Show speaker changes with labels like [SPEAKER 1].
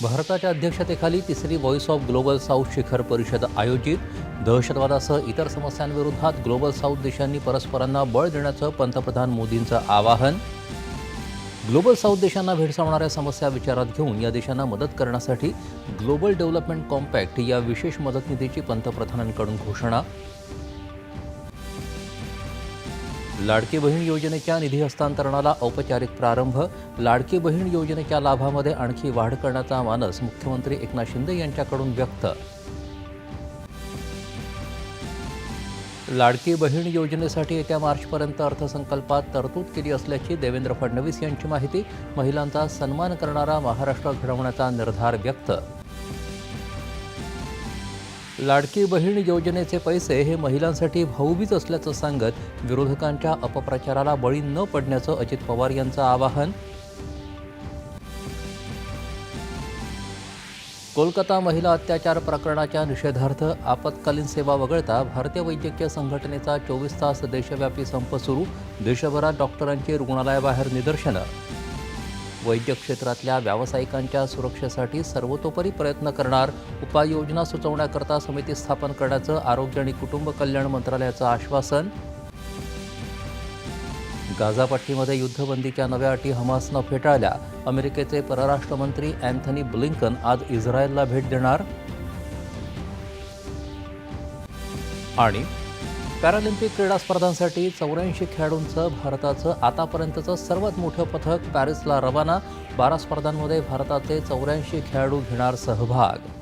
[SPEAKER 1] भारताच्या अध्यक्षतेखाली तिसरी व्हॉइस ऑफ ग्लोबल साऊथ शिखर परिषद आयोजित. दहशतवादासह इतर समस्यांविरोधात ग्लोबल साऊथ देशांनी परस्परांना बळ देण्याचं पंतप्रधान मोदींचं आवाहन. ग्लोबल साऊथ देशांना भेडसावणाऱ्या समस्या विचारात घेऊन या देशांना मदत करण्यासाठी ग्लोबल डेव्हलपमेंट कॉम्पॅक्ट या विशेष मदत निधीची पंतप्रधानांकडून घोषणा. लाडकी बहीण योजनेच्या निधी हस्तांतरणाला औपचारिक प्रारंभ. लाडकी बहीण योजनेच्या लाभामध्ये आणखी वाढ करण्याचा मानस मुख्यमंत्री एकनाथ शिंदे यांच्याकडून व्यक्त. लाडकी बहीण योजनेसाठी येत्या मार्चपर्यंत अर्थसंकल्पात तरतूद केली असल्याची देवेंद्र फडणवीस यांची माहिती. महिलांचा सन्मान करणारा महाराष्ट्र घडवण्याचा निर्धार व्यक्त. लाडकी बहीण योजनेचे पैसे हे महिलांसाठी भाऊबीज असल्याचं सांगत विरोधकांच्या अपप्रचाराला बळी न पडण्याचं अजित पवार यांचं आवाहन. कोलकाता महिला अत्याचार प्रकरणाच्या निषेधार्थ आपत्कालीन सेवा वगळता भारतीय वैद्यकीय संघटनेचा 24 तास देशव्यापी संप सुरू. देशभरात डॉक्टरांची रुग्णालयाबाहेर निदर्शनं. वैद्यक क्षेत्रातल्या व्यावसायिकांच्या सुरक्षेसाठी सर्वतोपरी प्रयत्न करणार. उपाययोजना सुचवण्याकरता समिती स्थापन करण्याचं आरोग्य आणि कुटुंब कल्याण मंत्रालयाचं आश्वासन. गाझापट्टीमध्ये युद्धबंदीच्या नव्या अटी हमासनं फेटाळल्या. अमेरिकेचे परराष्ट्र मंत्री अँथनी ब्लिंकन आज इस्रायलला भेट देणार. आणि पॅरालिम्पिक क्रीडा स्पर्धांसाठी 84 खेळाडूंचं भारताचं आतापर्यंतचं सर्वात मोठं पथक पॅरिसला रवाना. 12 स्पर्धांमध्ये भारताचे 84 खेळाडू घेणार सहभाग.